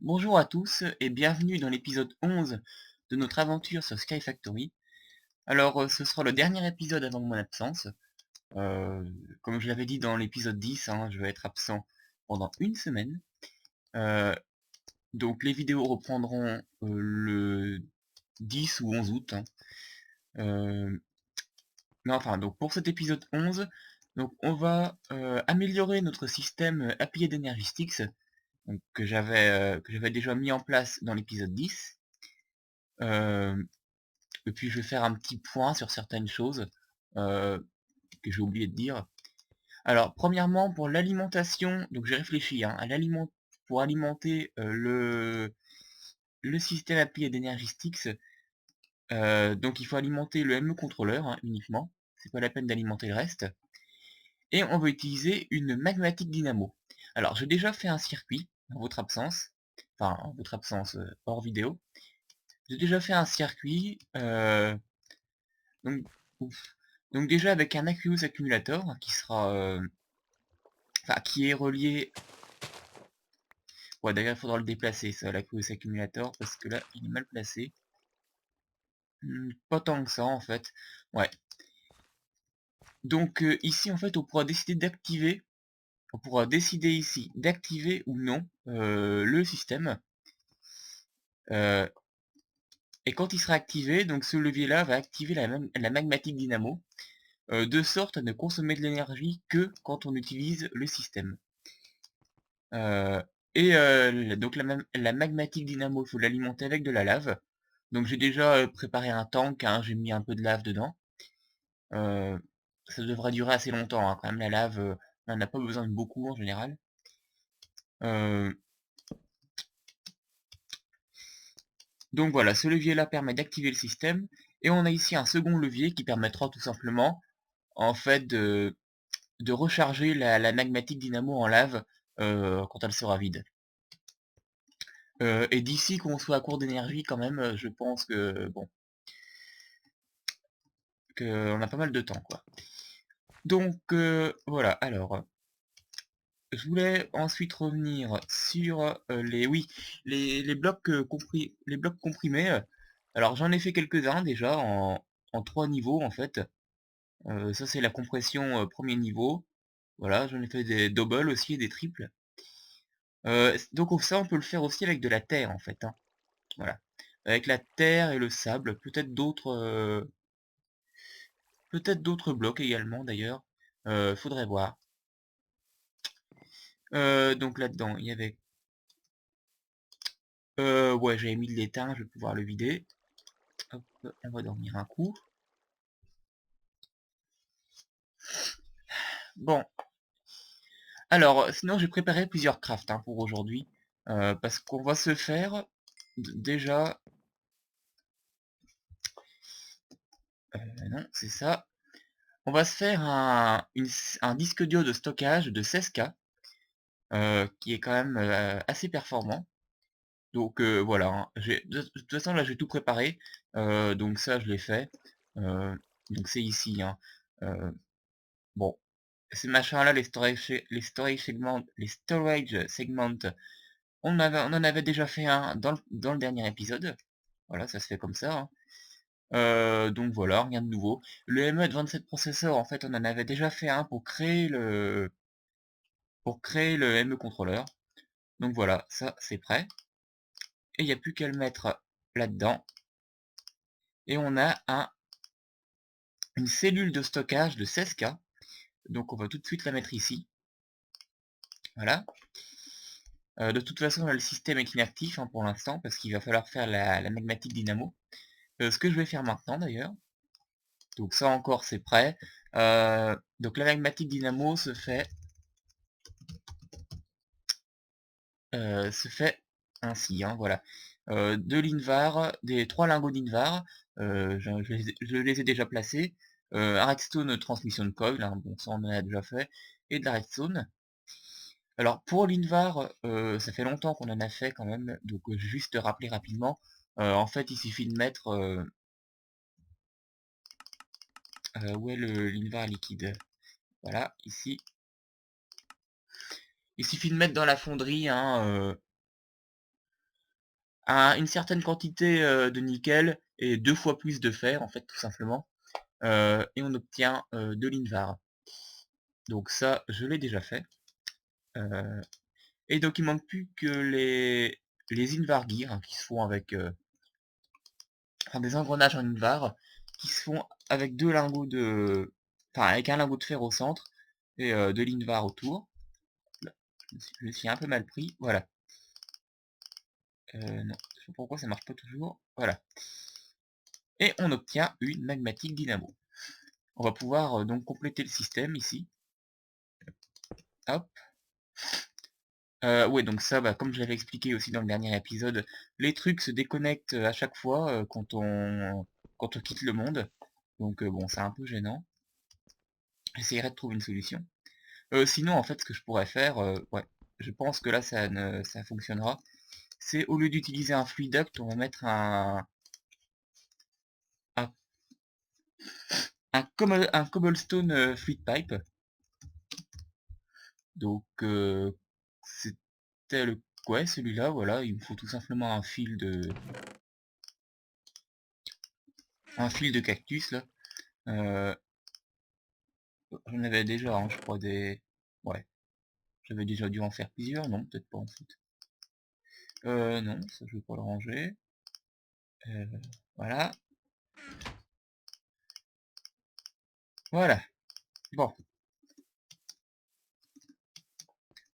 Bonjour à tous et bienvenue dans l'épisode 11 de notre aventure sur Sky Factory. Alors, ce sera le dernier épisode avant mon absence. Euh, Comme je l'avais dit dans l'épisode 10, hein, je vais être absent pendant une semaine. Euh, donc les vidéos reprendront le 10 ou 11 août, hein. Euh, mais enfin, donc pour cet épisode 11, donc on va améliorer notre système Applied Energy Sticks, donc, que j'avais déjà mis en place dans l'épisode 10. Euh, Et puis je vais faire un petit point sur certaines choses euh, que j'ai oublié de dire. Alors premièrement pour l'alimentation, donc j'ai réfléchi hein, pour alimenter le système appli d'Energy Sticks. Donc il faut alimenter le ME contrôleur hein, uniquement. C'est pas la peine d'alimenter le reste. Et on va utiliser une magmatique dynamo. Alors j'ai déjà fait un circuit en votre absence, enfin en votre absence hors vidéo. J'ai déjà fait un circuit. Donc, ouf. Donc déjà avec un Aqueous Accumulator qui sera, enfin qui est relié. Ouais, d'ailleurs il faudra le déplacer ça, l'Aqueous Accumulator parce que là il est mal placé. Pas tant que ça en fait. Ouais. Donc ici en fait on pourra décider ici d'activer ou non le système. Euh, et quand il sera activé, donc ce levier là va activer la magmatique dynamo de sorte à ne consommer de l'énergie que quand on utilise le système. Euh, donc la magmatique dynamo, il faut l'alimenter avec de la lave. Donc j'ai déjà préparé un tank, hein, j'ai mis un peu de lave dedans. Euh, Ça devrait durer assez longtemps, hein, quand même la lave, on n'a pas besoin de beaucoup en général. Euh, donc voilà, ce levier-là permet d'activer le système. Et on a ici un second levier qui permettra tout simplement en fait de recharger la magmatique dynamo en lave quand elle sera vide. Et d'ici qu'on soit à court d'énergie quand même, je pense que bon, qu'on a pas mal de temps quoi. Donc voilà, alors je voulais ensuite revenir sur les blocs les blocs comprimés. Alors j'en ai fait quelques-uns déjà en trois niveaux en fait. Ça c'est la compression premier niveau. Voilà, j'en ai fait des doubles aussi et des triples. Donc ça on peut le faire aussi avec de la terre en fait, hein. Voilà. Avec la terre et le sable, peut-être d'autres blocs également d'ailleurs. Faudrait voir. Donc là-dedans, il y avait... ouais, j'avais mis de l'étain, je vais pouvoir le vider. Hop, on va dormir un coup. Bon, alors, sinon j'ai préparé plusieurs crafts hein, pour aujourd'hui. Parce qu'on va se faire, déjà... non, c'est ça. On va se faire un disque dur de stockage de 16K, qui est quand même assez performant. Donc voilà, hein, de toute façon là j'ai tout préparé, donc ça je l'ai fait. Euh, donc c'est ici, hein. Euh, bon, ces machins-là, les storage segments, on en avait déjà fait un dans le dernier épisode. Voilà, ça se fait comme ça, hein. Donc voilà, rien de nouveau. Le ME27 processeur, en fait, on en avait déjà fait un pour créer le ME contrôleur. Donc voilà, ça c'est prêt. Et il n'y a plus qu'à le mettre là-dedans. Et on a une cellule de stockage de 16K. Donc on va tout de suite la mettre ici. Voilà. De toute façon, là, le système est inactif hein, pour l'instant, parce qu'il va falloir faire la magmatique dynamo. Ce que je vais faire maintenant d'ailleurs. Donc ça encore c'est prêt. Donc la magmatique dynamo se fait ainsi, hein, voilà. De l'invar, des trois lingots d'invar, je les ai déjà placés. Un redstone transmission de coil, hein, bon ça on en a déjà fait, et de la redstone. Alors pour l'invar, ça fait longtemps qu'on en a fait quand même, donc juste rappeler rapidement. En fait il suffit de mettre où est l'invar liquide? Voilà, ici. Il suffit de mettre dans la fonderie hein, une certaine quantité de nickel et 2 fois plus de fer, en fait, tout simplement. Et on obtient de l'invar. Donc ça, je l'ai déjà fait. Et donc il manque plus que les invar gears, hein, qui se font avec enfin, des engrenages en invar qui se font avec deux lingots de, enfin avec un lingot de fer au centre et de l'invar autour. Là, je me suis un peu mal pris, voilà. Non, je sais pas pourquoi ça marche pas toujours, voilà. Et on obtient une magmatique dynamo. On va pouvoir donc compléter le système ici. Hop. Ouais, donc ça, bah, comme je l'avais expliqué aussi dans le dernier épisode, les trucs se déconnectent à chaque fois quand on quitte le monde. Donc bon, c'est un peu gênant. J'essayerai de trouver une solution. Sinon, en fait, ce que je pourrais faire, ouais, je pense que là, ça fonctionnera. C'est au lieu d'utiliser un fluid duct, on va mettre un, un cobblestone fluid pipe. Donc, c'était le... Ouais, celui-là, voilà, il me faut tout simplement un fil de cactus, là. Euh, J'en avais déjà, hein, je crois, des... Ouais, j'avais déjà dû en faire plusieurs, non, peut-être pas en fait. Non, ça je vais pas le ranger. Euh, voilà. Voilà. Bon.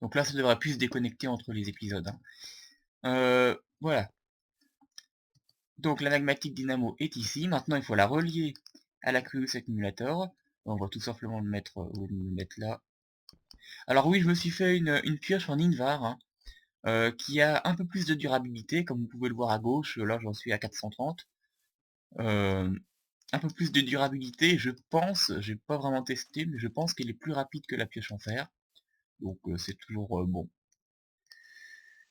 Donc là, ça devrait plus se déconnecter entre les épisodes, hein. Voilà. Donc la magmatique dynamo est ici. Maintenant, il faut la relier à la Cruise Accumulator. On va tout simplement le mettre là. Alors oui, je me suis fait une pioche en Invar, hein, qui a un peu plus de durabilité, comme vous pouvez le voir à gauche. Là, j'en suis à 430. Un peu plus de durabilité, je pense, j'ai pas vraiment testé, mais je pense qu'elle est plus rapide que la pioche en fer. Donc c'est toujours bon.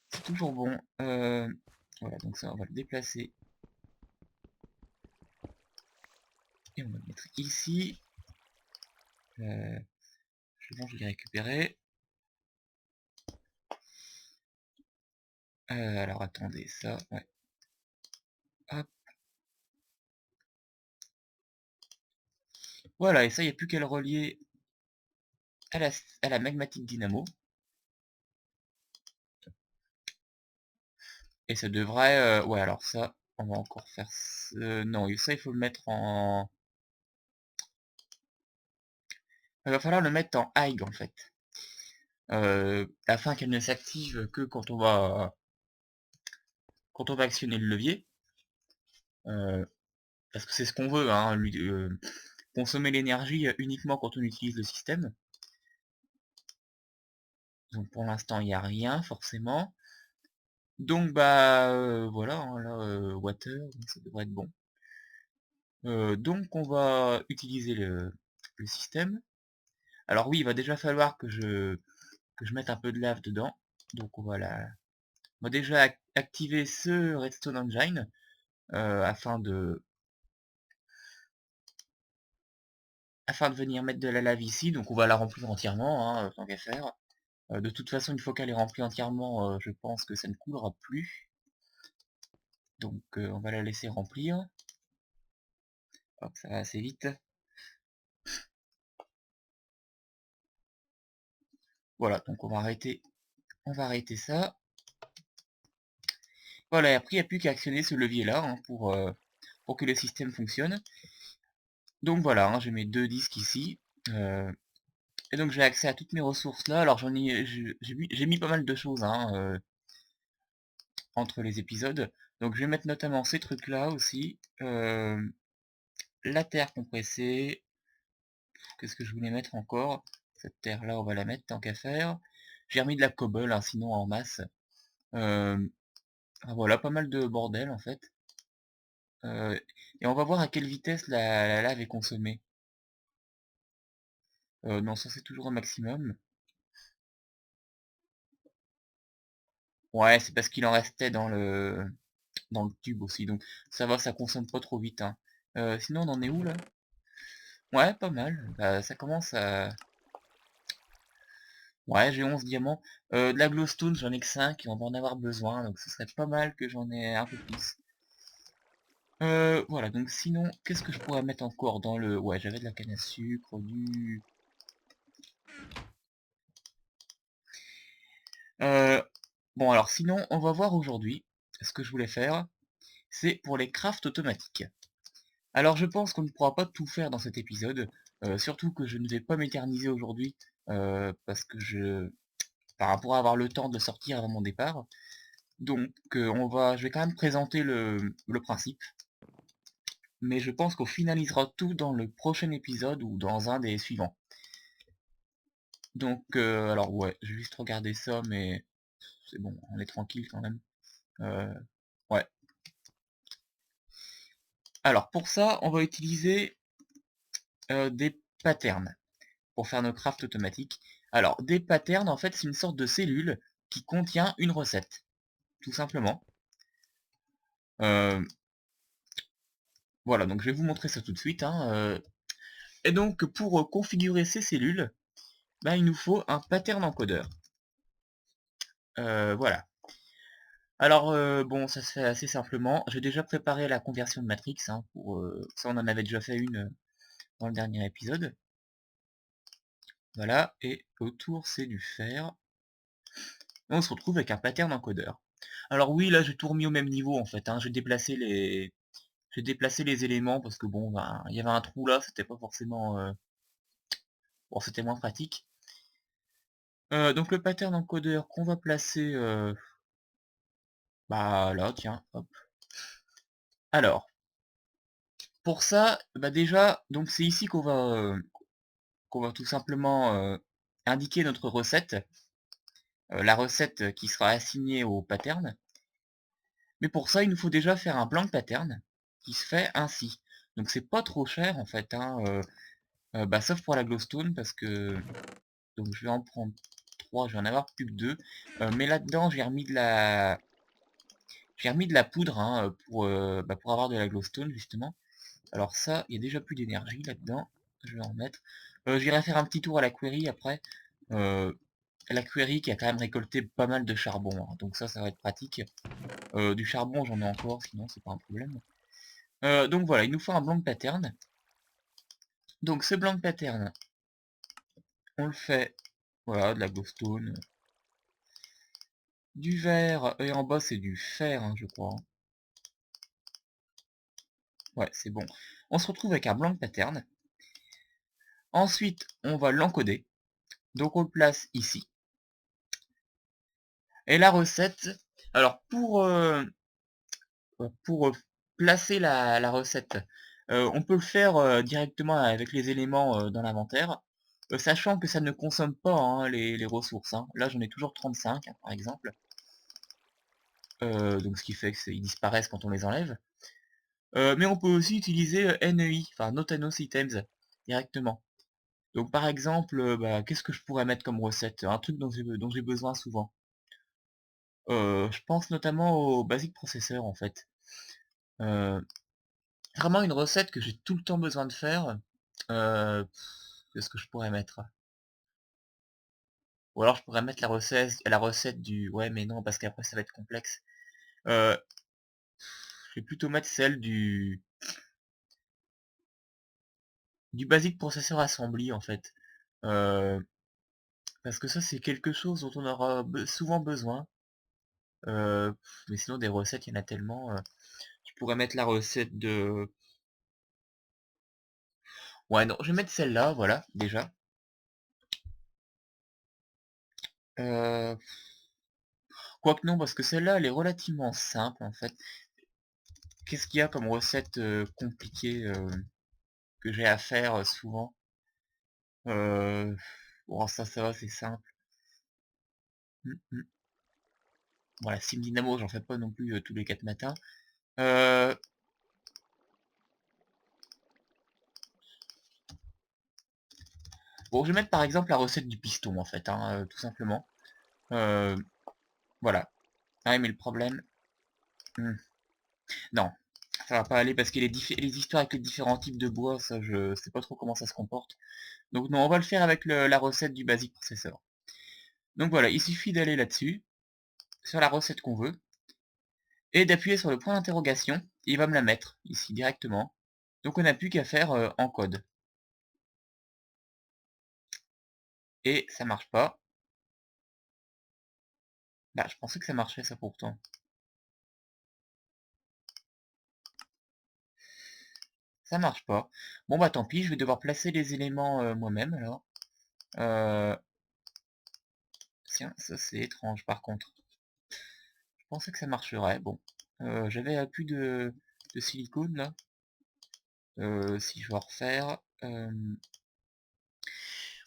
C'est toujours bon. Voilà, donc ça, on va le déplacer. Et on va le mettre ici. Je l'ai récupéré. Alors attendez, ça, ouais. Hop. Voilà, et ça, il n'y a plus qu'à le relier à la magmatique dynamo. Et ça devrait... ouais, alors ça, on va encore faire... non, ça, il faut le mettre en... Il va falloir le mettre en high, en fait. Afin qu'elle ne s'active que quand on va actionner le levier. Parce que c'est ce qu'on veut, hein, consommer l'énergie uniquement quand on utilise le système. Donc pour l'instant, il n'y a rien, forcément. Donc bah voilà, hein, là, water, donc ça devrait être bon. Donc on va utiliser le système. Alors oui, il va déjà falloir que je mette un peu de lave dedans. Donc on va déjà activer ce Redstone Engine afin de venir mettre de la lave ici. Donc on va la remplir entièrement, hein, tant qu'à faire. De toute façon, une fois qu'elle est remplie entièrement, je pense que ça ne coulera plus. Donc on va la laisser remplir. Hop, ça va assez vite. Voilà, donc on va arrêter ça. Voilà, et après il n'y a plus qu'à actionner ce levier là, hein, pour que le système fonctionne. Donc voilà, hein, j'ai mes deux disques ici. Et donc j'ai accès à toutes mes ressources là. Alors j'ai mis pas mal de choses, hein, entre les épisodes. Donc je vais mettre notamment ces trucs là aussi. La terre compressée. Qu'est-ce que je voulais mettre encore? Cette terre là, on va la mettre tant qu'à faire. J'ai remis de la cobble, hein, sinon en masse. Voilà, pas mal de bordel en fait. Et on va voir à quelle vitesse la lave est consommée. Non, ça c'est toujours un maximum. Ouais, c'est parce qu'il en restait dans le tube aussi, donc ça va, ça consomme pas trop vite, hein. Sinon, on en est où là? Ouais, pas mal. Bah, ça commence à... Ouais, j'ai 11 diamants. De la glowstone, j'en ai que 5 et on va en avoir besoin, donc ce serait pas mal que j'en ai un peu plus. Voilà, donc sinon, qu'est-ce que je pourrais mettre encore dans le... Ouais, j'avais de la canne à sucre, du... Bon, alors sinon, on va voir aujourd'hui, ce que je voulais faire, c'est pour les crafts automatiques. Alors je pense qu'on ne pourra pas tout faire dans cet épisode, surtout que je ne vais pas m'éterniser aujourd'hui, parce que par rapport à avoir le temps de sortir avant mon départ. Donc je vais quand même présenter le principe, mais je pense qu'on finalisera tout dans le prochain épisode ou dans un des suivants. Donc alors ouais, je vais juste regarder ça, mais c'est bon, on est tranquille quand même. Ouais. Alors pour ça, on va utiliser des patterns pour faire nos crafts automatiques. Alors des patterns, en fait, c'est une sorte de cellule qui contient une recette, tout simplement. Voilà, donc je vais vous montrer ça tout de suite, hein. Et donc pour configurer ces cellules, bah, il nous faut un pattern encodeur. Voilà. Alors bon, ça se fait assez simplement. J'ai déjà préparé la conversion de matrix, hein, ça on en avait déjà fait une dans le dernier épisode. Voilà, et autour c'est du fer. Et on se retrouve avec un pattern encodeur. Alors oui, là j'ai tout remis au même niveau en fait, hein. J'ai déplacé les éléments parce que bon, ben, il y avait un trou là, c'était pas forcément... Bon, c'était moins pratique. Donc le pattern encodeur qu'on va placer... Bah là, tiens, hop. Alors, pour ça, bah déjà, donc c'est ici qu'on va tout simplement indiquer notre recette, la recette qui sera assignée au pattern. Mais pour ça, il nous faut déjà faire un blank pattern qui se fait ainsi. Donc c'est pas trop cher en fait, hein, bah, sauf pour la glowstone parce que donc je vais en prendre 3, je vais en avoir plus que 2. Mais là-dedans, j'ai remis de la poudre, hein, bah, pour avoir de la glowstone justement. Alors ça, il y a déjà plus d'énergie là-dedans. Je vais en mettre. J'irai faire un petit tour à la query après. Euh, la query qui a quand même récolté pas mal de charbon, hein, donc ça va être pratique. Du charbon, j'en ai encore, sinon c'est pas un problème. Donc voilà, il nous faut un blank pattern. Donc ce blank pattern, on le fait, voilà, de la glowstone, du verre, et en bas c'est du fer, hein, je crois. Ouais, c'est bon. On se retrouve avec un blank pattern. Ensuite, on va l'encoder. Donc on le place ici. Et la recette, alors pour placer la recette, on peut le faire directement avec les éléments dans l'inventaire, sachant que ça ne consomme pas, hein, les ressources, hein. Là j'en ai toujours 35, hein, par exemple. Donc ce qui fait qu'ils disparaissent quand on les enlève. Mais on peut aussi utiliser NEI, enfin Not Annos Items, directement. Donc par exemple, bah, qu'est-ce que je pourrais mettre comme recette? Un truc dont j'ai besoin souvent. Je pense notamment au Basic Processor en fait. Euh, Vraiment une recette que j'ai tout le temps besoin de faire. Qu'est-ce que je pourrais mettre? Ou alors je pourrais mettre la recette du... Ouais mais non, parce qu'après ça va être complexe. Euh, je vais plutôt mettre celle du Basic Processor Assembly en fait. Euh, Parce que ça c'est quelque chose dont on aura souvent besoin. Euh, mais sinon des recettes, il y en a tellement. Je pourrais mettre la recette de... Ouais non, je vais mettre celle-là, voilà, déjà. Euh, Quoique non, parce que celle-là, elle est relativement simple en fait. Qu'est-ce qu'il y a comme recette compliquée que j'ai à faire souvent? Euh, Bon, ça va, c'est simple. Mm, mm. Voilà, Sim Dynamo, j'en fais pas non plus tous les 4 matins. Euh, Bon, je vais mettre par exemple la recette du piston en fait, hein, tout simplement. Euh, voilà. Ah oui, mais le problème... hmm, non, ça va pas aller parce que les histoires avec les différents types de bois, ça je sais pas trop comment ça se comporte. Donc non, on va le faire avec la recette du Basic Processor. Donc voilà, il suffit d'aller là-dessus, sur la recette qu'on veut, et d'appuyer sur le point d'interrogation, il va me la mettre ici directement. Donc on n'a plus qu'à faire en code. Et ça marche pas. Bah je pensais que ça marchait ça pourtant. Ça marche pas. Bon bah tant pis, je vais devoir placer les éléments moi-même alors. Euh... Tiens, ça c'est étrange par contre. Je pensais que ça marcherait. Bon. J'avais plus de silicone là. Si je veux refaire.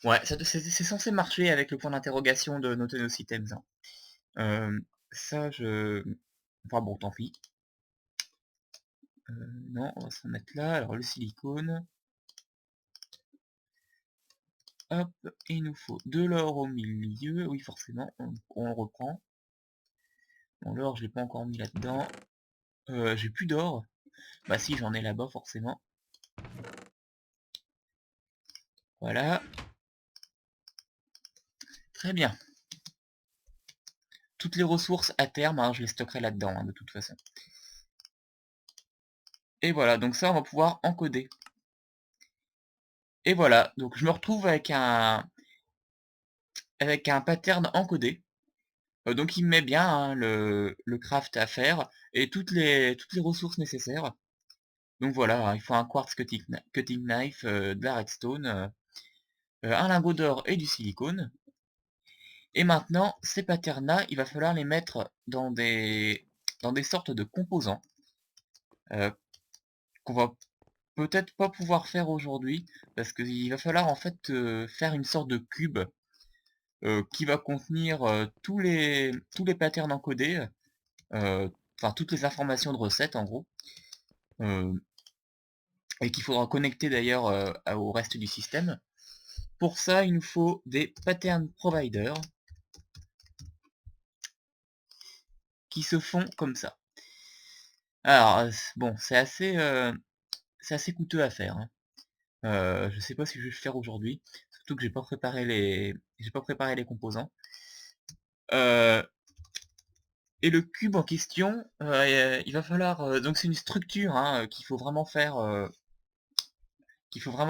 Ouais, c'est censé marcher avec le point d'interrogation de Notenosistems, hein. Euh, Ça, enfin bon, tant pis. Non, on va se mettre là. Alors le silicone. Hop, et il nous faut de l'or au milieu. Oui, forcément, on le reprend. Bon, l'or, je l'ai pas encore mis là-dedans. J'ai plus d'or. Bah si, j'en ai là-bas, forcément. Voilà. Très bien. Toutes les ressources à terme, hein, je les stockerai là-dedans, hein, de toute façon. Et voilà, donc ça, on va pouvoir encoder. Et voilà, donc je me retrouve avec un pattern encodé. Donc il me met bien hein, le craft à faire et toutes les ressources nécessaires. Donc voilà, hein, il faut un quartz cutting knife, de la redstone, un lingot d'or et du silicone. Et maintenant, ces patterns-là, il va falloir les mettre dans des sortes de composants euh, qu'on va peut-être pas pouvoir faire aujourd'hui parce qu'il va falloir en fait faire une sorte de cube qui va contenir tous les patterns encodés, enfin toutes les informations de recettes en gros, euh, et qu'il faudra connecter d'ailleurs au reste du système. Pour ça, il nous faut des pattern providers qui se font comme ça. Alors, bon, c'est assez coûteux à faire, hein. Je sais pas si je vais le faire aujourd'hui, surtout que j'ai pas préparé les composants. Euh, et le cube en question, il va falloir, donc c'est une structure hein, qu'il faut vraiment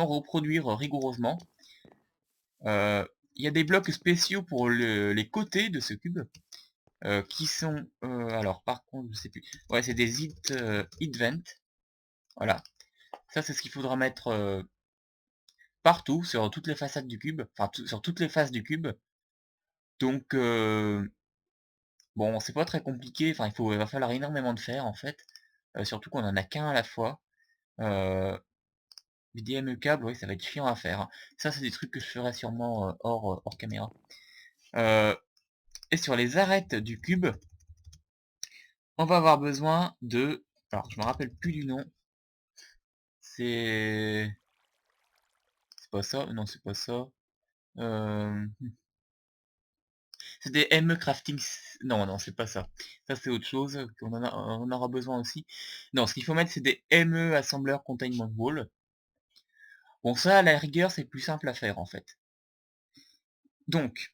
reproduire rigoureusement. Il y a des blocs spéciaux pour les côtés de ce cube, qui sont, alors par contre, je sais plus. Ouais, c'est des heat vents. Voilà. Ça, c'est ce qu'il faudra mettre partout, sur toutes les façades du cube, enfin sur toutes les faces du cube. Donc, bon, c'est pas très compliqué. Enfin, il va falloir énormément de fer en fait, surtout qu'on en a qu'un à la fois. Euh, VDME câble, oui, ça va être chiant à faire, hein. Ça, c'est des trucs que je ferai sûrement hors caméra. Et sur les arêtes du cube, on va avoir besoin de... Alors, je me rappelle plus du nom. C'est... C'est pas ça? Non, c'est pas ça. Euh, C'est des ME crafting... Non, non, c'est pas ça. Ça, c'est autre chose on aura besoin aussi. Non, ce qu'il faut mettre, c'est des ME Assembler Containment Wall. Bon, ça, à la rigueur, c'est plus simple à faire, en fait. Donc,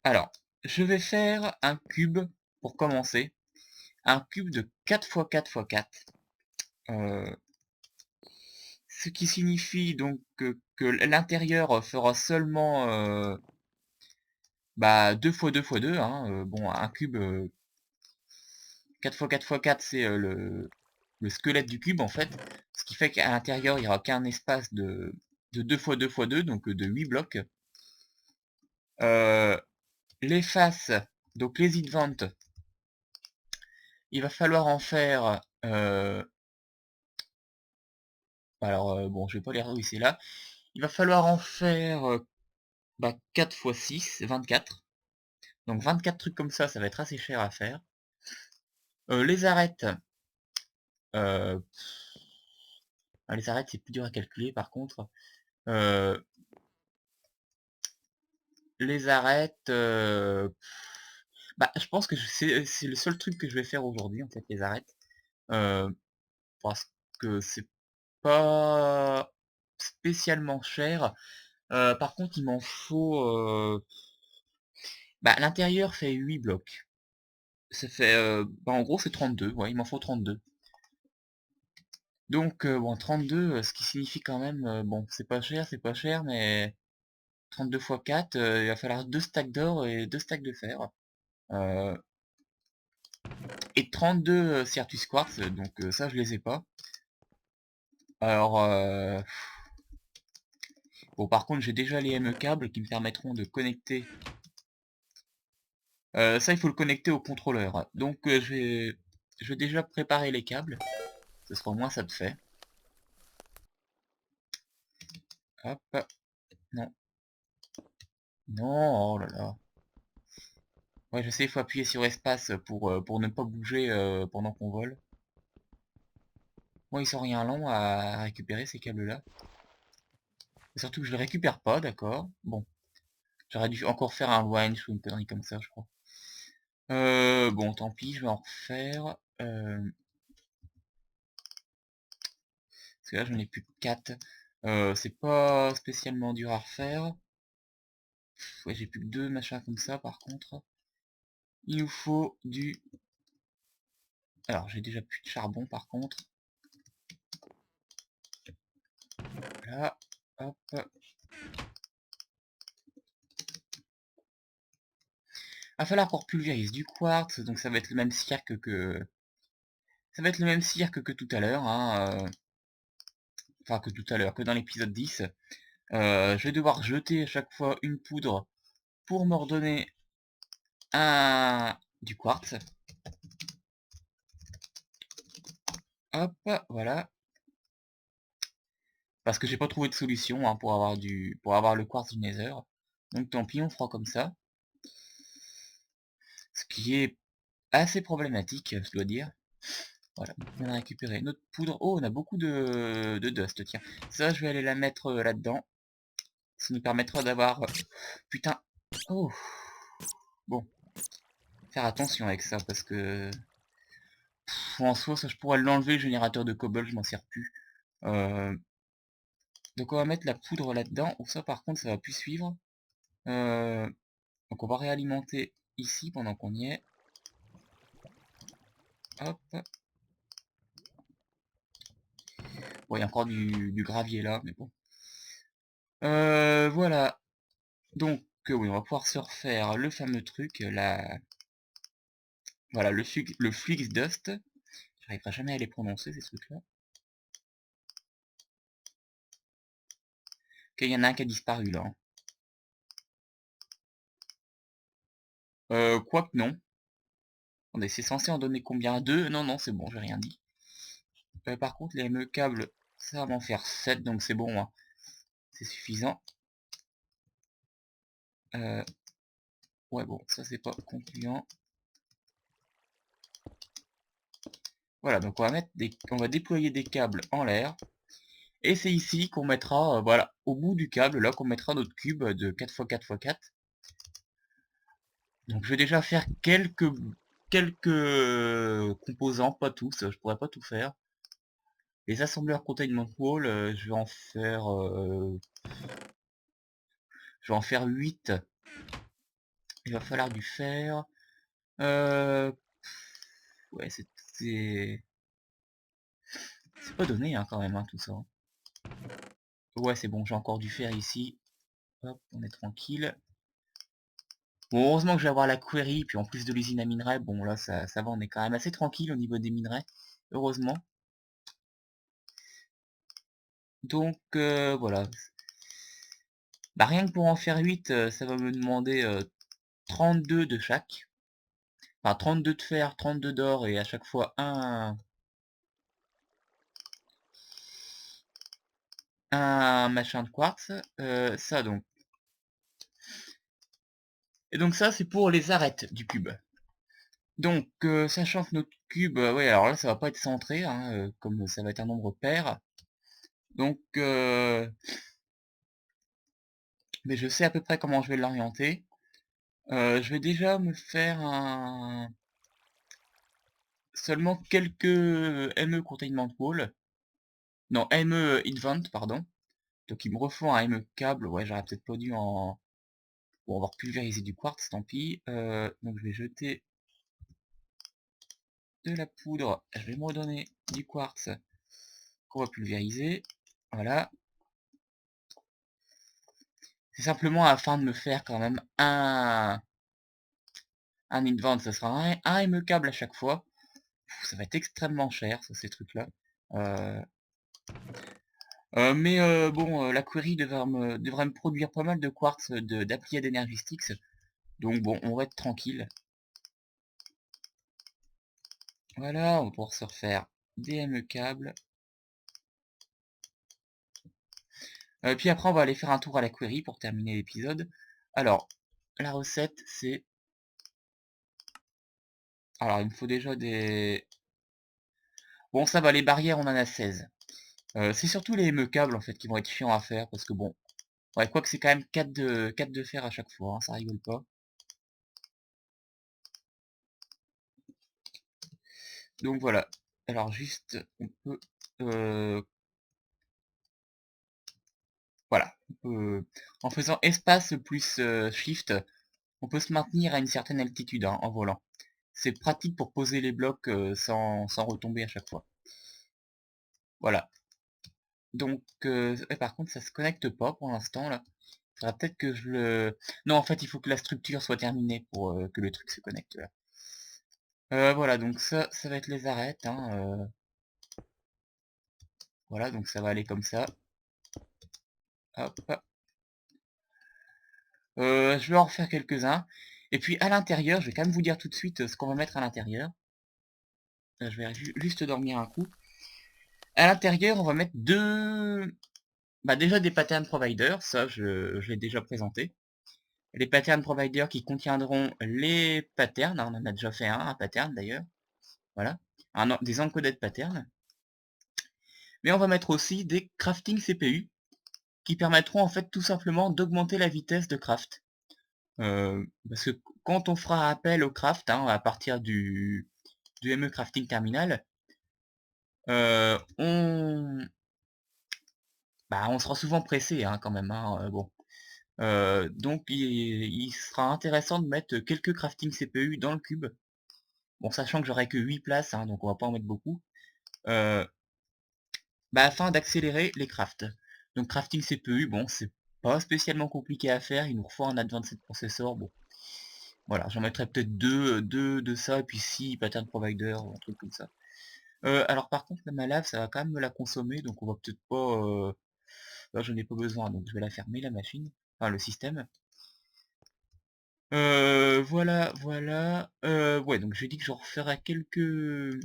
alors, je vais faire un cube, pour commencer. Un cube de 4 x 4 x 4. Ce qui signifie donc que l'intérieur fera seulement 2 x 2 x 2, hein. Bon, un cube 4 x 4 x 4, c'est le squelette du cube en fait. Ce qui fait qu'à l'intérieur, il n'y aura qu'un espace de 2 x 2 x 2, donc de 8 blocs. Les faces, donc les heat vents, il va falloir en faire... alors, bon, je vais pas les rehausser là. Il va falloir en faire 4 x 6, 24. Donc 24 trucs comme ça va être assez cher à faire. Les arêtes, euh, les arêtes c'est plus dur à calculer par contre. Euh, les arêtes, je pense que c'est le seul truc que je vais faire aujourd'hui en fait, les arêtes. Euh, Parce que c'est pas spécialement cher. Par contre il m'en faut Bah, l'intérieur fait 8 blocs. Ça fait, bah, en gros, c'est 32, ouais, il m'en faut 32. Donc, bon, 32, ce qui signifie quand même, bon, c'est pas cher, mais 32 fois 4, il va falloir 2 stacks d'or et 2 stacks de fer. Euh, et 32 Certus Quartz, donc ça, je les ai pas. Alors, bon, par contre, j'ai déjà les ME câbles qui me permettront de connecter. Ça, il faut le connecter au contrôleur. Donc, je vais déjà préparer les câbles. Ce sera au moins ça de fait. Hop. Non. Non, oh là là. Ouais, je sais, il faut appuyer sur espace pour ne pas bouger pendant qu'on vole. Moi, ils sont rien long à récupérer ces câbles-là. Et surtout que je les récupère pas, d'accord. Bon, j'aurais dû encore faire un winch ou une connerie comme ça, je crois. Bon, tant pis, je vais en refaire. Parce que là, j'en ai plus que 4. C'est pas spécialement dur à refaire. Ouais, j'ai plus que 2 machins comme ça, par contre. Il nous faut du... Alors, j'ai déjà plus de charbon, par contre. Là, hop. Va falloir qu'on repulvérise du quartz, donc ça va être le même cirque que... Ça va être le même cirque que tout à l'heure, hein, enfin que tout à l'heure, que dans l'épisode 10. Je vais devoir jeter à chaque fois une poudre pour me redonner du quartz. Hop, voilà. Parce que j'ai pas trouvé de solution hein, pour avoir le quartz du Nether. Donc tant pis, on fera comme ça. Ce qui est assez problématique, je dois dire. Voilà, on vient de récupérer notre poudre. Oh, on a beaucoup de dust, tiens. Ça, je vais aller la mettre là-dedans. Ça nous permettra d'avoir... Putain. Oh. Bon. Faire attention avec ça, parce que... en soi, ça, je pourrais l'enlever, le générateur de cobble, je m'en sers plus. Euh, Donc on va mettre la poudre là-dedans. Ou ça, par contre, ça va plus suivre. Donc on va réalimenter ici pendant qu'on y est. Hop. Bon, il y a encore du gravier là, mais bon. Voilà. Donc, oui, on va pouvoir se refaire le fameux truc, voilà, le Flix Dust. J'arriverai jamais à les prononcer, ces trucs-là. Ok, il y en a un qui a disparu, là. Quoique non. Attendez, c'est censé en donner combien? 2? Non, non, c'est bon, j'ai rien dit. Par contre, les ME câbles, ça va m'en faire 7, donc c'est bon, hein. C'est suffisant. Ouais, bon, ça c'est pas concluant. Voilà, donc on va déployer des câbles en l'air. Et c'est ici qu'on mettra, voilà, au bout du câble, là, qu'on mettra notre cube de 4x4x4. Donc je vais déjà faire quelques composants, pas tous, je pourrais pas tout faire. Les assembleurs containment wall, je vais en faire 8. Il va falloir du fer. Euh, ouais, c'est pas donné hein, quand même, hein, tout ça. Ouais, c'est bon, j'ai encore du fer ici. Hop, on est tranquille. Bon, heureusement que je vais avoir la query, puis en plus de l'usine à minerais, bon là ça va, on est quand même assez tranquille au niveau des minerais, heureusement. Donc voilà. Bah rien que pour en faire 8, ça va me demander 32 de chaque. Enfin 32 de fer, 32 d'or et à chaque fois un machin de quartz. Ça donc. Et donc ça c'est pour les arêtes du cube. Donc sachant que notre cube, ouais alors là ça va pas être centré, hein, comme ça va être un nombre pair. Donc mais je sais à peu près comment je vais l'orienter. Je vais déjà me faire seulement quelques ME Containment Wall. Non, ME Invent, pardon. Donc il me refont un ME câble. Ouais, j'aurais peut-être pas dû en... Bon, on va pulvériser du quartz, tant pis. Donc je vais jeter de la poudre. Je vais me redonner du quartz qu'on va pulvériser. Voilà. C'est simplement afin de me faire quand même un invent. Ça sera un ME câble à chaque fois. Ça va être extrêmement cher, ça, ces trucs-là. Mais bon, la query devrait me produire pas mal de quartz d'Applied Energy Sticks. Donc bon, on va être tranquille. Voilà, on va pouvoir se refaire des ME câbles. Puis après, on va aller faire un tour à la query pour terminer l'épisode. Alors, la recette, c'est... Alors, il me faut déjà des... Bon, ça va, les barrières, on en a 16. C'est surtout les ME câbles, en fait, qui vont être chiants à faire, parce que bon... Ouais, quoique c'est quand même 4 de fer à chaque fois, hein, ça rigole pas. Donc voilà. Alors juste, on peut... voilà. En faisant espace plus shift, on peut se maintenir à une certaine altitude, hein, en volant. C'est pratique pour poser les blocs sans retomber à chaque fois. Voilà. Donc, par contre, ça se connecte pas pour l'instant, là. Faudra peut-être que je le... Non, en fait, il faut que la structure soit terminée pour que le truc se connecte, là. Voilà, donc ça va être les arêtes, hein, voilà, donc ça va aller comme ça. Hop. Je vais en refaire quelques-uns. Et puis à l'intérieur, je vais quand même vous dire tout de suite ce qu'on va mettre à l'intérieur. Je vais juste dormir un coup. À l'intérieur, on va mettre deux... Bah déjà des pattern providers, ça je l'ai déjà présenté. Les pattern providers qui contiendront les patterns, hein, on en a déjà fait un pattern d'ailleurs. Voilà. Des encoded patterns. Mais on va mettre aussi des crafting CPU qui permettront en fait tout simplement d'augmenter la vitesse de craft. Parce que quand on fera appel au craft, hein, à partir du ME Crafting Terminal, on sera souvent pressé, hein, quand même, hein, bon. Donc il sera intéressant de mettre quelques crafting CPU dans le cube. Bon, sachant que j'aurai que 8 places, hein, donc on va pas en mettre beaucoup. Afin d'accélérer les crafts. Donc crafting CPU, bon, c'est pas spécialement compliqué à faire, il nous faut un Advanced Processor, bon. Voilà, j'en mettrai peut-être deux de ça, et puis 6 pattern provider, ou un truc comme ça. Alors par contre, ma lave, ça va quand même me la consommer, donc on va peut-être pas... Là, j'en ai pas besoin, donc je vais la fermer, la machine. Enfin, le système. Voilà, voilà. Ouais, donc j'ai dit que je referai quelques...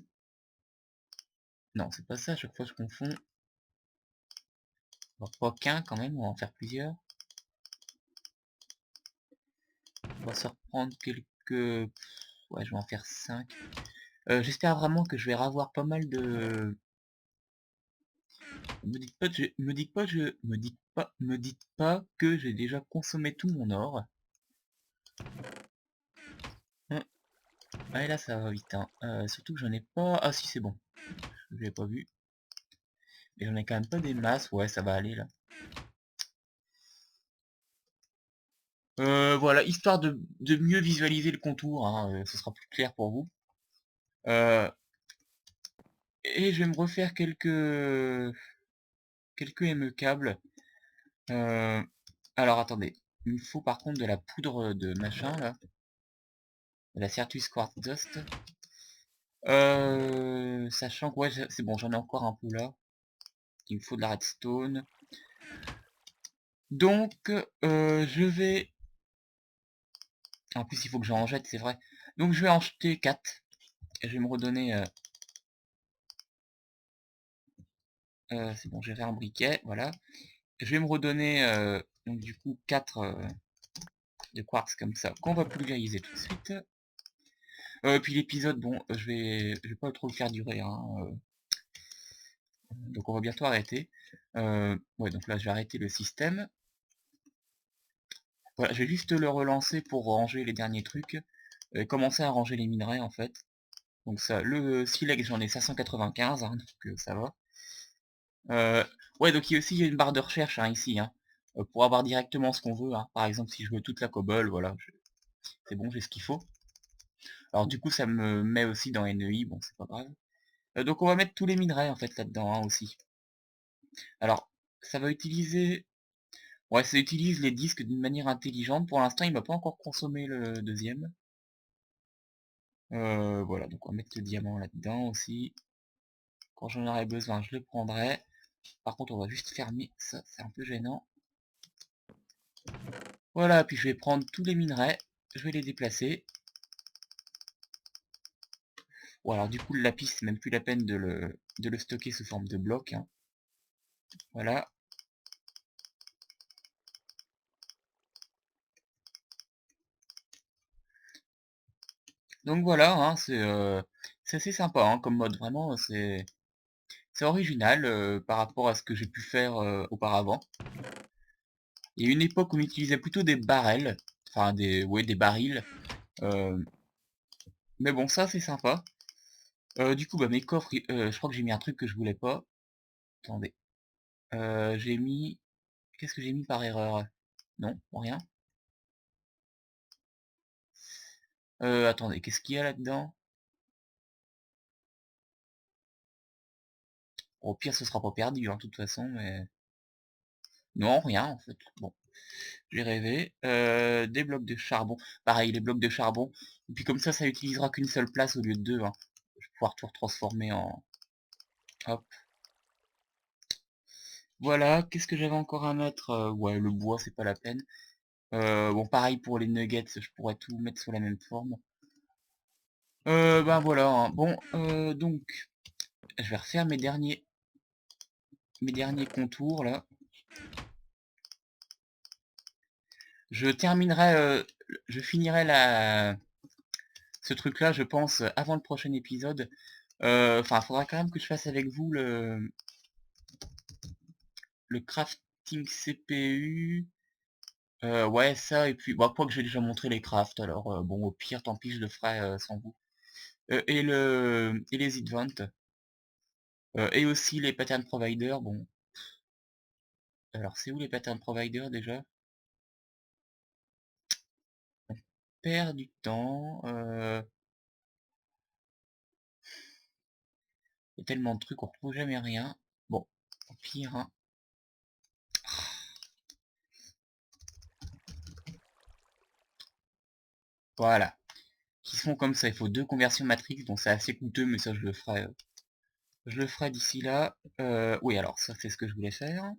Non, c'est pas ça, à chaque fois je confonds. Alors, pas qu'un quand même, on va en faire plusieurs. On va se reprendre quelques... Ouais, je vais en faire 5. J'espère vraiment que je vais revoir pas mal de... Me dites pas, me dites pas que j'ai déjà consommé tout mon or. Hum, Ouais, là ça va vite, hein. Surtout que j'en ai pas... Ah si, c'est bon. Je l'ai pas vu. Mais j'en ai quand même pas des masses. Ouais, ça va aller là. Voilà, histoire de mieux visualiser le contour, hein, ce sera plus clair pour vous. Et je vais me refaire quelques ME câbles. Alors attendez, il me faut par contre de la poudre de machin là, de la Certus Quartz Dust. Sachant que ouais, c'est bon, j'en ai encore un peu là. Il me faut de la redstone. Donc je vais... En plus il faut que j'en jette, c'est vrai. Donc je vais en jeter 4. Et je vais me redonner... c'est bon, j'ai fait un briquet, voilà. Je vais me redonner donc du coup 4 de quartz comme ça, qu'on va pulvériser tout de suite. Puis l'épisode, bon, je vais pas trop le faire durer, hein, donc on va bientôt arrêter. Ouais, donc là je vais arrêter le système. Voilà, je vais juste le relancer pour ranger les derniers trucs. Commencer à ranger les minerais en fait. Donc ça, le silex j'en ai 595, hein, donc ça va. Ouais, donc il y a aussi une barre de recherche, hein, ici, hein. pour avoir directement ce qu'on veut, hein. Par exemple, si je veux toute la cobble, voilà, c'est bon, j'ai ce qu'il faut. Alors du coup, ça me met aussi dans NEI, bon, c'est pas grave. Donc on va mettre tous les minerais, en fait, là-dedans, hein, aussi. Alors, ça va utiliser... Ouais, ça utilise les disques d'une manière intelligente. Pour l'instant, il m'a pas encore consommé le deuxième. Voilà, donc on va mettre le diamant là-dedans aussi. Quand j'en aurai besoin, je le prendrai. Par contre, on va juste fermer ça, c'est un peu gênant. Voilà, puis je vais prendre tous les minerais, je vais les déplacer. Bon, alors du coup, le lapis, c'est même plus la peine de le stocker sous forme de bloc, hein. Voilà. Donc voilà, hein, c'est assez sympa, hein, comme mode, vraiment, c'est original par rapport à ce que j'ai pu faire auparavant. Il y a une époque où on utilisait plutôt des barrels, enfin des barils. euh, mais bon, ça c'est sympa. Du coup, bah, mes coffres, je crois que j'ai mis un truc que je voulais pas. Attendez. J'ai mis... Qu'est-ce que j'ai mis par erreur? Non, rien. Attendez, qu'est-ce qu'il y a là-dedans? Au pire, ce sera pas perdu, hein, de toute façon, mais... Non, rien, en fait. Bon, j'ai rêvé. Des blocs de charbon. Pareil, les blocs de charbon. Et puis comme ça utilisera qu'une seule place au lieu de deux, hein. Je vais pouvoir tout transformer en... Hop. Voilà, qu'est-ce que j'avais encore à mettre? Ouais, le bois, c'est pas la peine. Bon, pareil pour les nuggets, je pourrais tout mettre sous la même forme. Ben voilà, hein. Bon, donc, je vais refaire mes derniers contours, là. Je terminerai, je finirai ce truc-là, je pense, avant le prochain épisode. Enfin, il faudra quand même que je fasse avec vous le crafting CPU. Ouais, ça, et puis, bah, quoi que j'ai déjà montré les crafts, alors, bon, au pire, tant pis, je le ferai sans vous. Et les events. Et aussi les pattern providers, bon. Alors, c'est où les pattern providers, déjà? On perd du temps. Il y a tellement de trucs, on retrouve jamais rien. Bon, au pire, hein. Voilà. Qui se font comme ça. Il faut deux conversions Matrix, donc c'est assez coûteux, mais ça je le ferai d'ici là. Oui, alors ça c'est ce que je voulais faire.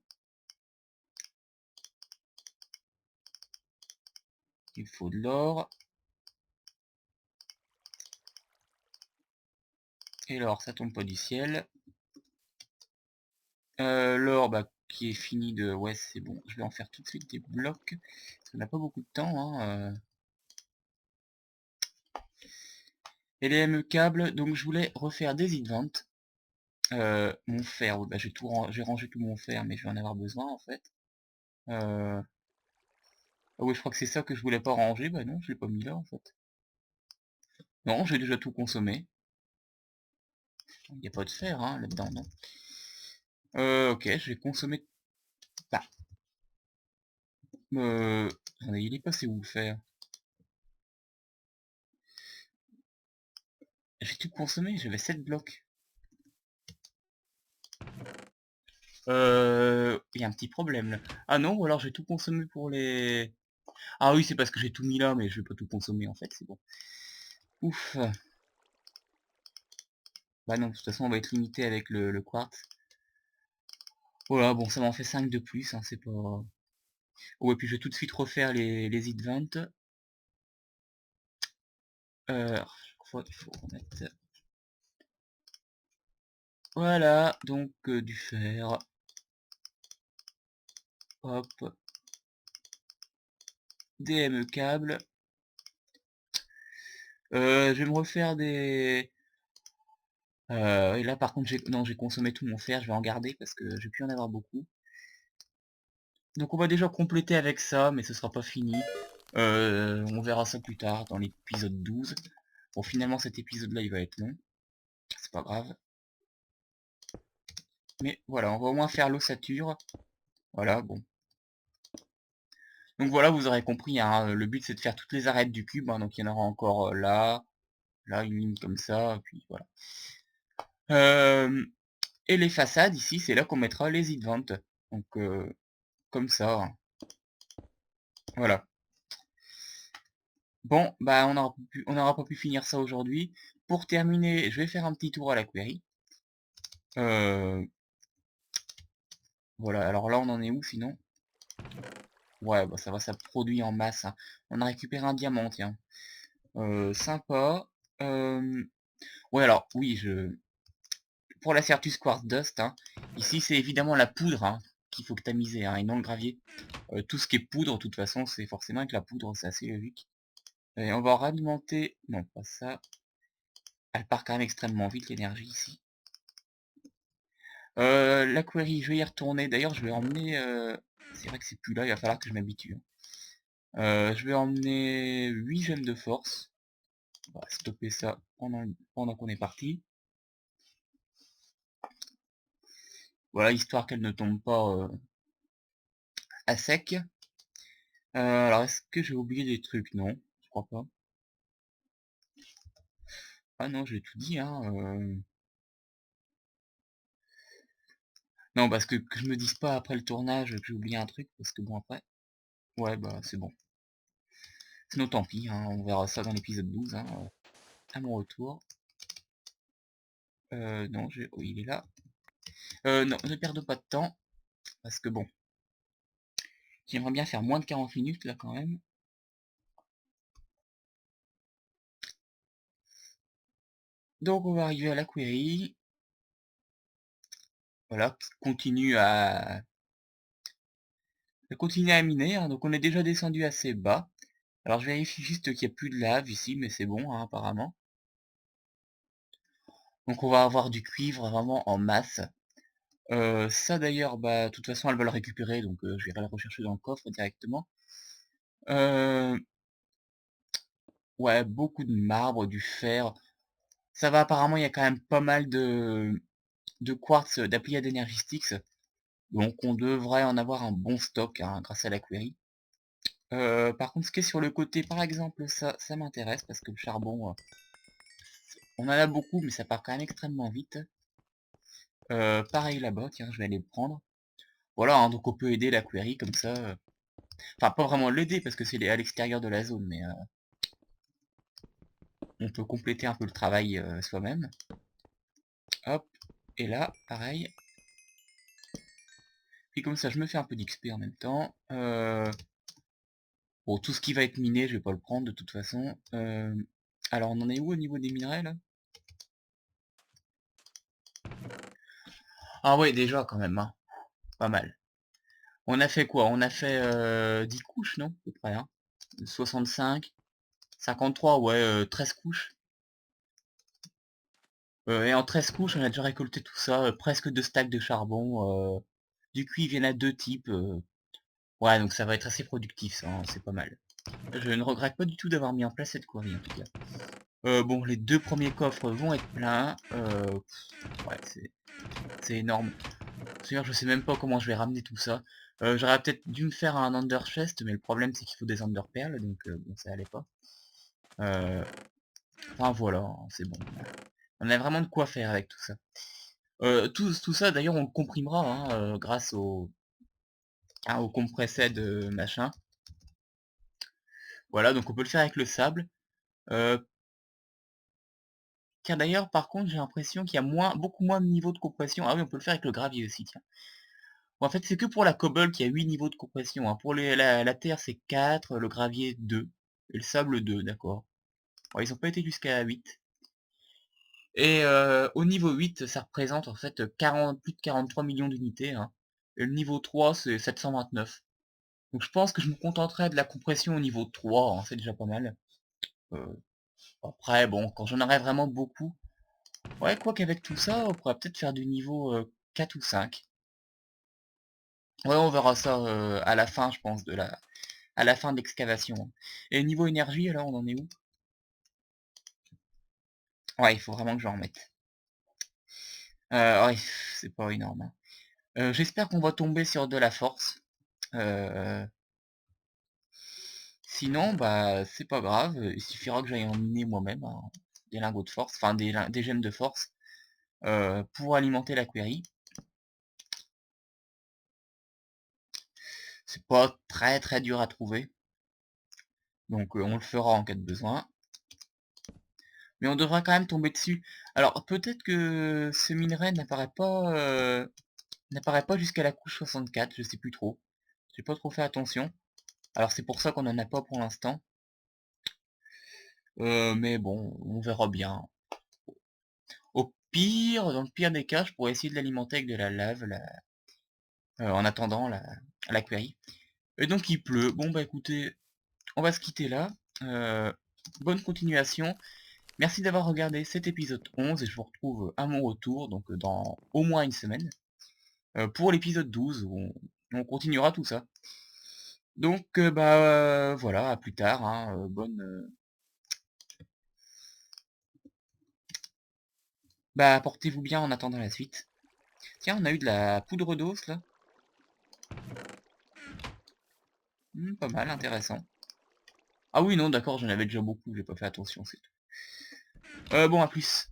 Il faut de l'or. Et l'or, ça tombe pas du ciel. L'or, bah, qui est fini de... Ouais, c'est bon. Je vais en faire tout de suite des blocs. Parce qu'on n'a pas beaucoup de temps, hein. Et les ME câbles, donc je voulais refaire des invents. Mon fer, oui, bah, j'ai rangé tout mon fer, mais je vais en avoir besoin en fait. Ah oui, je crois que c'est ça que je voulais pas ranger, bah non, je l'ai pas mis là en fait. Non, j'ai déjà tout consommé. Il n'y a pas de fer hein, là-dedans, non. Ok, j'ai consommé... Bah, attendez, il est passé où le fer? J'ai tout consommé, j'avais 7 blocs. Il y a un petit problème là. Ah non, ou alors j'ai tout consommé pour les... Ah oui, c'est parce que j'ai tout mis là, mais je vais pas tout consommer en fait, c'est bon. Ouf. Bah non, de toute façon on va être limité avec le quartz. Voilà, bon ça m'en fait 5 de plus, hein, c'est pas... Oh, et puis je vais tout de suite refaire les events. Chaque fois il faut remettre... Voilà, donc du fer. Hop. Des ME câbles. Je vais me refaire des... et là par contre non, j'ai consommé tout mon fer, je vais en garder parce que je vais plus en avoir beaucoup. Donc on va déjà compléter avec ça, mais ce sera pas fini. On verra ça plus tard dans l'épisode 12. Bon finalement cet épisode là il va être long. C'est pas grave. Mais voilà, on va au moins faire l'ossature. Voilà, bon. Donc voilà, vous aurez compris, hein, le but c'est de faire toutes les arêtes du cube, hein, donc il y en aura encore là, là, une ligne comme ça, puis voilà. Et les façades ici, c'est là qu'on mettra les heat-vents. Donc comme ça, hein. Voilà. Bon, bah on n'aura pas pu finir ça aujourd'hui. Pour terminer, je vais faire un petit tour à la query. Voilà, alors là on en est où sinon? Ouais, bah ça va, ça produit en masse, hein. On a récupéré un diamant, tiens. Sympa. Ouais, alors oui, pour la Certus Quartz Dust, hein, ici c'est évidemment la poudre, hein, qu'il faut que tamiser, hein, et non le gravier. Tout ce qui est poudre, de toute façon, c'est forcément avec la poudre, c'est assez logique. Et on va ralimenter... Non, pas ça. Elle part quand même extrêmement vite, l'énergie, ici. La query, je vais y retourner. D'ailleurs, je vais emmener... C'est vrai que c'est plus là, il va falloir que je m'habitue, hein. Je vais emmener 8 gemmes de force. On va stopper ça pendant qu'on est parti. Voilà, histoire qu'elle ne tombe pas à sec. Alors, est-ce que j'ai oublié des trucs? Non, je crois pas. Ah non, j'ai tout dit, hein. Non, parce que je me dise pas après le tournage que j'ai oublié un truc, parce que bon, après... Ouais, bah, c'est bon. Sinon, tant pis, hein, on verra ça dans l'épisode 12, hein, à mon retour. Non, oh, il est là. Non, ne perdons pas de temps, parce que bon, j'aimerais bien faire moins de 40 minutes, là, quand même. Donc, on va arriver à la query. Voilà, qui continue à miner, hein, donc on est déjà descendu assez bas. Alors, je vérifie juste qu'il n'y a plus de lave ici, mais c'est bon, hein, apparemment. Donc, on va avoir du cuivre vraiment en masse. Ça d'ailleurs, bah, de toute façon, elle va le récupérer, donc je vais le rechercher dans le coffre directement. Ouais, beaucoup de marbre, du fer. Ça va, apparemment, il y a quand même pas mal de quartz d'Applied Energy Sticks. Donc on devrait en avoir un bon stock, hein, grâce à la query. Par contre, ce qui est sur le côté, par exemple, ça m'intéresse, parce que le charbon, on en a beaucoup, mais ça part quand même extrêmement vite. Pareil là-bas, tiens, je vais aller le prendre. Voilà, hein, donc on peut aider la query comme ça. Enfin, pas vraiment l'aider, parce que c'est à l'extérieur de la zone, mais on peut compléter un peu le travail soi-même. Hop, et là, pareil. Et comme ça, je me fais un peu d'XP en même temps. Bon, tout ce qui va être miné, je vais pas le prendre de toute façon. Alors, on en est où au niveau des minerais, là? Ah ouais, déjà, quand même, hein. Pas mal. On a fait quoi? On a fait 10 couches, non? À peu près, hein? 65, 53, ouais, 13 couches. Et en 13 couches, on a déjà récolté tout ça, presque 2 stacks de charbon. Du cuivre, il y en a 2 types. Ouais, donc ça va être assez productif, ça, hein, c'est pas mal. Je ne regrette pas du tout d'avoir mis en place cette query, en tout cas. Bon, les 2 premiers coffres vont être pleins. Ouais, c'est énorme. D'ailleurs, je sais même pas comment je vais ramener tout ça. J'aurais peut-être dû me faire un Under Chest, mais le problème c'est qu'il faut des Under Pearls, donc bon, ça allait pas. Enfin voilà, hein, c'est bon. On a vraiment de quoi faire avec tout ça. Tout ça, d'ailleurs, on le comprimera, hein, grâce au compressed machin. Voilà, donc on peut le faire avec le sable. Euh, Tiens, d'ailleurs, par contre, j'ai l'impression qu'il y a beaucoup moins de niveaux de compression. Ah oui, on peut le faire avec le gravier aussi, tiens. Bon, en fait, c'est que pour la cobble qu'il y a 8 niveaux de compression, hein. Pour la terre, c'est 4, le gravier 2, et le sable 2, d'accord. Bon, ils ont pas été jusqu'à 8. Et au niveau 8, ça représente en fait plus de 43 millions d'unités, hein. Et le niveau 3, c'est 729. Donc je pense que je me contenterai de la compression au niveau 3, hein, c'est déjà pas mal. Euh, Après, bon, quand j'en aurai vraiment beaucoup... Ouais, quoi qu'avec tout ça, on pourrait peut-être faire du niveau 4 ou 5. Ouais, on verra ça à la fin, je pense, à la fin de l'excavation. Et niveau énergie, alors, on en est où? Ouais, il faut vraiment que j'en remette. Ouais, c'est pas énorme, hein. J'espère qu'on va tomber sur de la force. Euh, Sinon, bah, c'est pas grave, il suffira que j'aille en miner moi-même, hein, des lingots de force, enfin des gemmes de force, pour alimenter la query. C'est pas très très dur à trouver, donc on le fera en cas de besoin. Mais on devra quand même tomber dessus. Alors peut-être que ce minerai n'apparaît pas jusqu'à la couche 64, je sais plus trop. J'ai pas trop fait attention. Alors c'est pour ça qu'on en a pas pour l'instant. Mais bon, on verra bien. Au pire, dans le pire des cas, je pourrais essayer de l'alimenter avec de la lave en attendant la query. Et donc il pleut. Bon bah écoutez, on va se quitter là. Euh, Bonne continuation. Merci d'avoir regardé cet épisode 11 et je vous retrouve à mon retour, donc dans au moins une semaine, pour l'épisode 12 où on continuera tout ça. Donc voilà, à plus tard, hein, bah portez-vous bien en attendant la suite. Tiens, on a eu de la poudre d'os là. Pas mal, intéressant. Ah oui, non, d'accord, j'en avais déjà beaucoup, j'ai pas fait attention, c'est tout. Bon, à plus.